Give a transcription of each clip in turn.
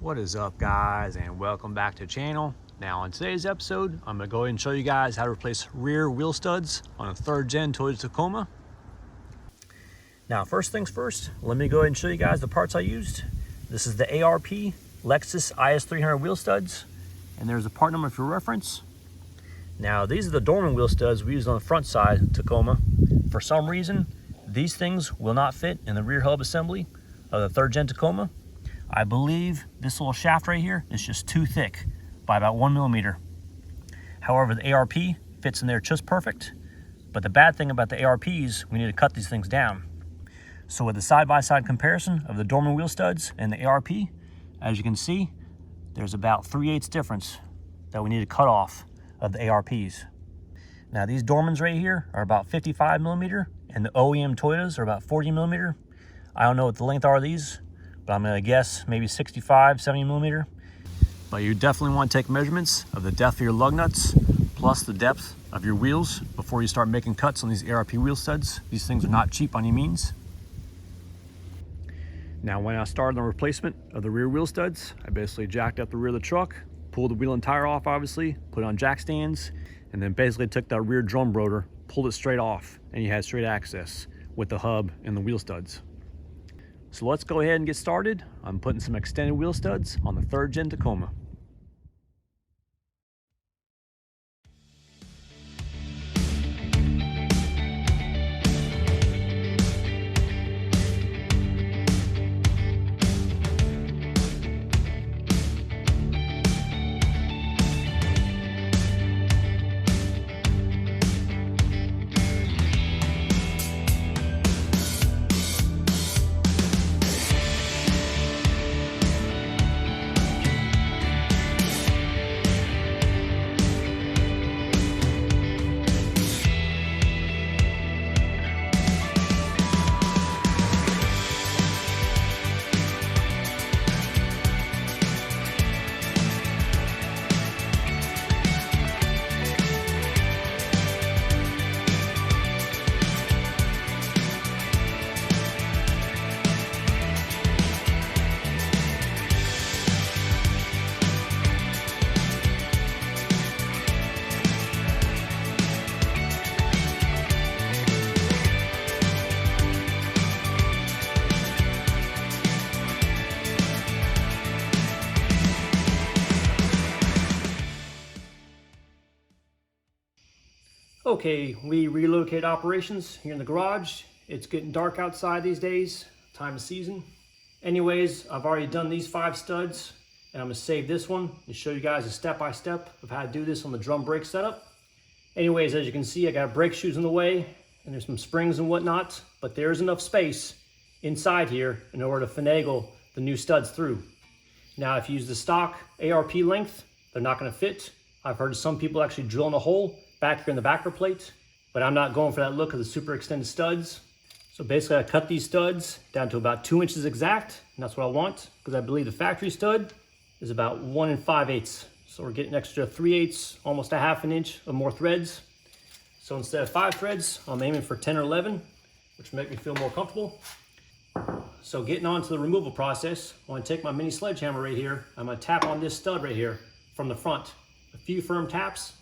What is up, guys, and welcome back to the channel. Now on today's episode, I'm going to go ahead and show you guys how to replace rear wheel studs on a 3rd gen Toyota Tacoma. Now first things first, let me go ahead and show you guys the parts I used. This is the ARP Lexus IS300 wheel studs, and there's a part number for reference. Now these are the dorman wheel studs we used on the front side of the Tacoma. For some reason, these things will not fit in the rear hub assembly of the 3rd gen Tacoma. I believe this little shaft right here is just too thick by about 1 millimeter. However, the ARP fits in there just perfect. But the bad thing about the ARPs, we need to cut these things down. So with the side-by-side comparison of the dorman wheel studs and the ARP, as you can see, there's about 3/8 difference that we need to cut off of the ARPs. Now these dormans right here are about 55 millimeter and the OEM Toyotas are about 40 millimeter. I don't know what the length are of these, but I'm gonna guess maybe 65, 70 millimeter. But you definitely want to take measurements of the depth of your lug nuts plus the depth of your wheels before you start making cuts on these ARP wheel studs. These things are not cheap by any means. Now when I started the replacement of the rear wheel studs, I basically jacked up the rear of the truck, pulled the wheel and tire off obviously, put it on jack stands, and then basically took that rear drum rotor, pulled it straight off, and you had straight access with the hub and the wheel studs. So let's go ahead and get started. I'm putting some extended wheel studs on the 3rd gen Tacoma. Okay, we relocated operations here in the garage. It's getting dark outside these days, time of season. Anyways, I've already done these 5 studs, and I'm gonna save this one and show you guys a step-by-step of how to do this on the drum brake setup. Anyways, as you can see, I got brake shoes in the way, and there's some springs and whatnot, but there's enough space inside here in order to finagle the new studs through. Now, if you use the stock ARP length, they're not gonna fit. I've heard of some people actually drilling a hole back here in the backer plate, but I'm not going for that look of the super extended studs. So basically I cut these studs down to about 2 inches exact, and that's what I want, because I believe the factory stud is about 1 5/8. So we're getting extra 3/8, almost a ½ an inch of more threads. So instead of 5 threads, I'm aiming for 10 or 11, which will make me feel more comfortable. So getting on to the removal process, I want to take my mini sledgehammer right here. I'm going to tap on this stud right here from the front. A few firm taps,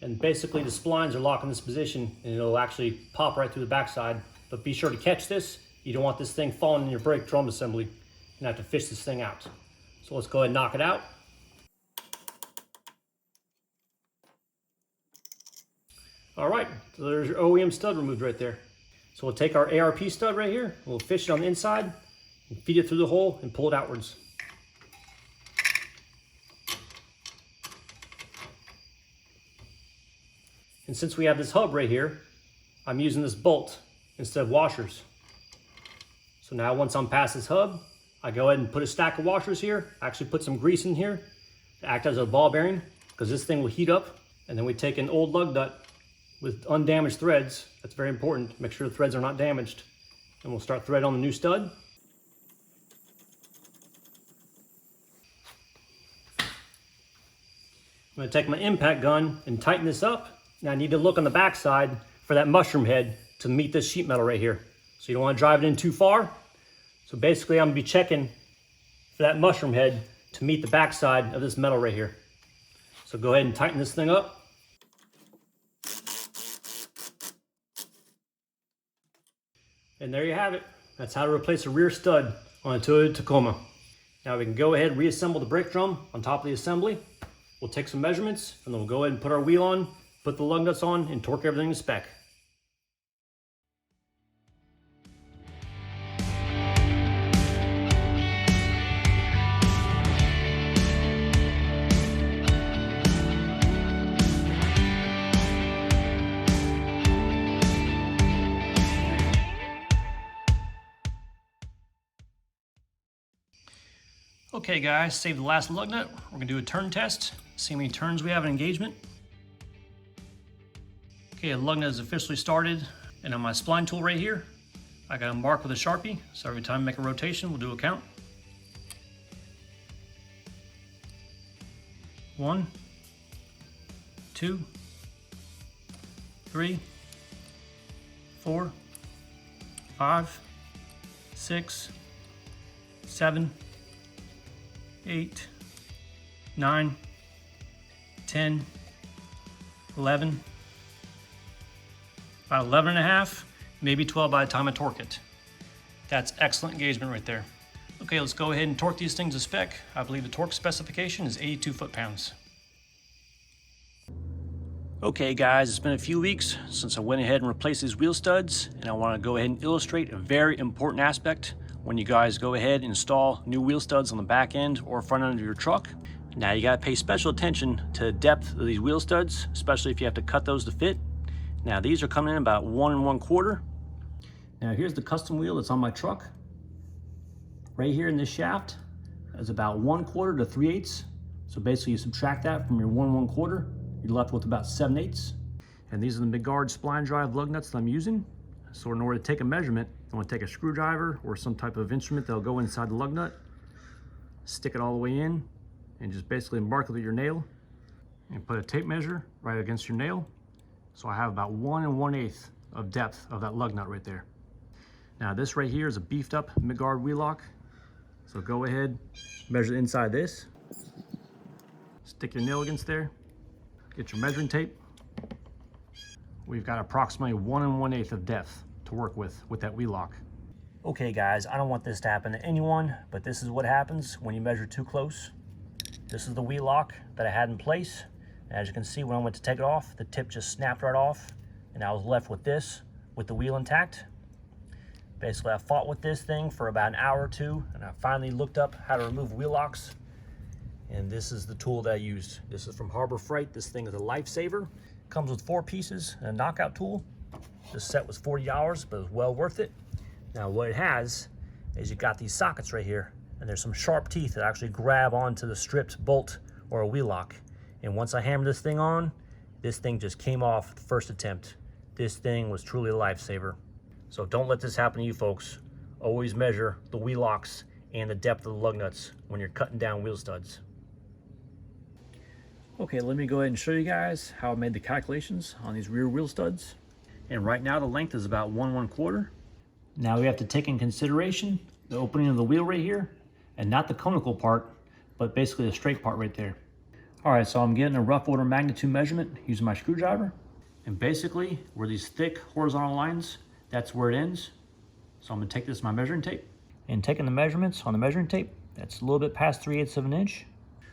and basically the splines are locked in this position and it'll actually pop right through the backside. But be sure to catch this. You don't want this thing falling in your brake drum assembly. You're gonna have to fish this thing out. So let's go ahead and knock it out. All right, so there's your OEM stud removed right there. So we'll take our ARP stud right here, we'll fish it on the inside and feed it through the hole and pull it outwards. And since we have this hub right here, I'm using this bolt instead of washers. So now once I'm past this hub, I go ahead and put a stack of washers here. I actually put some grease in here to act as a ball bearing, because this thing will heat up. And then we take an old lug nut with undamaged threads. That's very important. Make sure the threads are not damaged. And we'll start thread on the new stud. I'm going to take my impact gun and tighten this up. Now I need to look on the back side for that mushroom head to meet this sheet metal right here. So you don't want to drive it in too far. So basically I'm going to be checking for that mushroom head to meet the backside of this metal right here. So go ahead and tighten this thing up. And there you have it. That's how to replace a rear stud on a Toyota Tacoma. Now we can go ahead and reassemble the brake drum on top of the assembly. We'll take some measurements and then we'll go ahead and put our wheel on, put the lug nuts on, and torque everything to spec. Okay guys, save the last lug nut. We're gonna do a turn test, see how many turns we have in engagement. Okay, the lug nut is officially started, and on my spline tool right here, I got to mark with a Sharpie, so every time I make a rotation, we'll do a count. 1, 2, 3, 4, 5, 6, 7, 8, 9, 10, 11, about 11 and a half, maybe 12 by the time I torque it. That's excellent engagement right there. Okay, let's go ahead and torque these things to spec. I believe the torque specification is 82 foot-pounds. Okay guys, it's been a few weeks since I went ahead and replaced these wheel studs, and I want to go ahead and illustrate a very important aspect when you guys go ahead and install new wheel studs on the back end or front end of your truck. Now you gotta pay special attention to the depth of these wheel studs, especially if you have to cut those to fit. Now these are coming in about 1 1/4. Now here's the custom wheel that's on my truck. Right here in this shaft is about 1/4 to 3/8. So basically you subtract that from your 1 1/4, you're left with about 7/8. And these are the McGuard spline drive lug nuts that I'm using. So in order to take a measurement, I want to take a screwdriver or some type of instrument that'll go inside the lug nut, stick it all the way in, and just basically mark it with your nail and put a tape measure right against your nail. So I have about 1 1/8 of depth of that lug nut right there. Now this right here is a beefed up McGuard wheel lock. So go ahead, measure inside this, stick your nail against there, get your measuring tape. We've got approximately 1 1/8 of depth to work with that wheel lock. Okay guys, I don't want this to happen to anyone, but this is what happens when you measure too close. This is the wheel lock that I had in place. As you can see, when I went to take it off, the tip just snapped right off, and I was left with this, with the wheel intact. Basically, I fought with this thing for about an hour or two, and I finally looked up how to remove wheel locks, and this is the tool that I used. This is from Harbor Freight. This thing is a lifesaver. Comes with 4 pieces and a knockout tool. This set was $40, but it was well worth it. Now what it has is you got these sockets right here, and there's some sharp teeth that actually grab onto the stripped bolt or a wheel lock. And once I hammered this thing on, this thing just came off the first attempt. This thing was truly a lifesaver. So don't let this happen to you folks. Always measure the wheel locks and the depth of the lug nuts when you're cutting down wheel studs. Okay, let me go ahead and show you guys how I made the calculations on these rear wheel studs. And right now the length is about 1 1/4. Now we have to take in consideration the opening of the wheel right here, and not the conical part, but basically the straight part right there. All right, so I'm getting a rough order magnitude measurement using my screwdriver. And basically where these thick horizontal lines, that's where it ends. So I'm gonna take this, my measuring tape, and taking the measurements on the measuring tape, that's a little bit past 3/8 of an inch.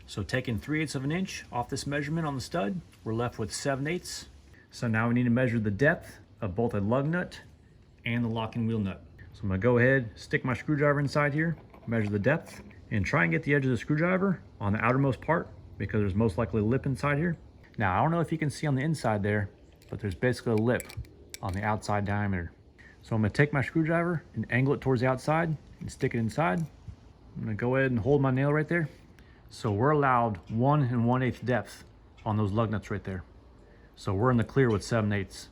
So taking 3/8 of an inch off this measurement on the stud, we're left with 7/8. So now we need to measure the depth of both a lug nut and the locking wheel nut. So I'm gonna go ahead, stick my screwdriver inside here, measure the depth, and try and get the edge of the screwdriver on the outermost part because there's most likely a lip inside here. Now, I don't know if you can see on the inside there, but there's basically a lip on the outside diameter. So I'm gonna take my screwdriver and angle it towards the outside and stick it inside. I'm gonna go ahead and hold my nail right there. So we're allowed 1 1/8 depth on those lug nuts right there. So we're in the clear with 7/8.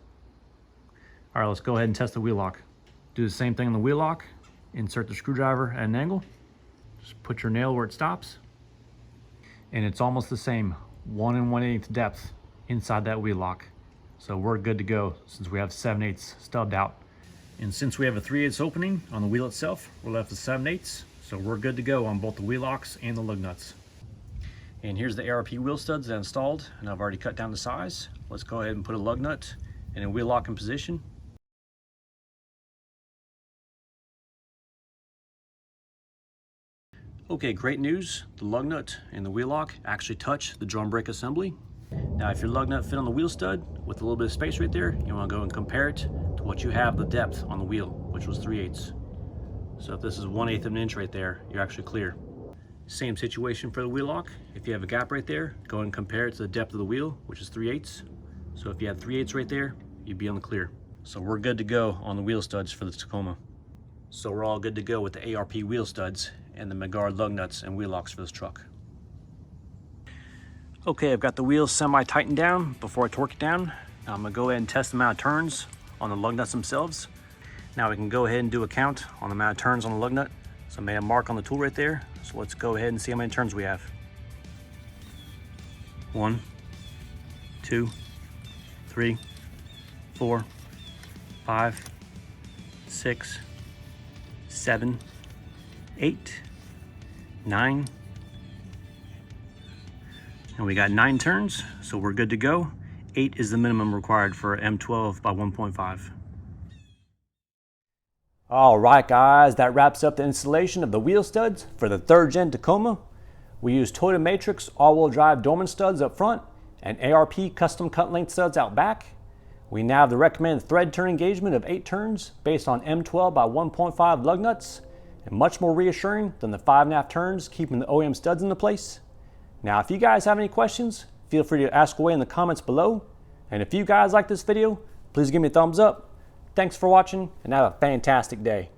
All right, let's go ahead and test the wheel lock. Do the same thing on the wheel lock. Insert the screwdriver at an angle. Just put your nail where it stops. And it's almost the same, 1 1/8 depth inside that wheel lock. So we're good to go since we have 7/8 stubbed out. And since we have a 3/8 opening on the wheel itself, we're left with 7/8. So we're good to go on both the wheel locks and the lug nuts. And here's the ARP wheel studs that I installed, and I've already cut down the size. Let's go ahead and put a lug nut and a wheel lock in position. Okay, great news. The lug nut and the wheel lock actually touch the drum brake assembly. Now, if your lug nut fit on the wheel stud with a little bit of space right there, you want to go and compare it to what you have the depth on the wheel, which was 3/8. So if this is 1/8 of an inch right there, you're actually clear. Same situation for the wheel lock. If you have a gap right there, go and compare it to the depth of the wheel, which is 3/8. So if you had 3/8 right there, you'd be on the clear. So we're good to go on the wheel studs for the Tacoma. So we're all good to go with the ARP wheel studs and the Megard lug nuts and wheel locks for this truck. Okay, I've got the wheels semi-tightened down before I torque it down. Now I'm gonna go ahead and test the amount of turns on the lug nuts themselves. Now we can go ahead and do a count on the amount of turns on the lug nut. So I made a mark on the tool right there. So let's go ahead and see how many turns we have. 1, 2, 3, 4, 5, 6, 7, 8, 9. And we got 9 turns, so we're good to go. 8 is the minimum required for M12 by 1.5. All right, guys, that wraps up the installation of the wheel studs for the 3rd Gen Tacoma. We used Toyota Matrix all-wheel drive Dorman studs up front and ARP custom cut length studs out back. We now have the recommended thread turn engagement of 8 turns based on M12 by 1.5 lug nuts, and much more reassuring than the 5.5 turns keeping the OEM studs into place. Now, if you guys have any questions, feel free to ask away in the comments below. And if you guys like this video, please give me a thumbs up. Thanks for watching, and have a fantastic day.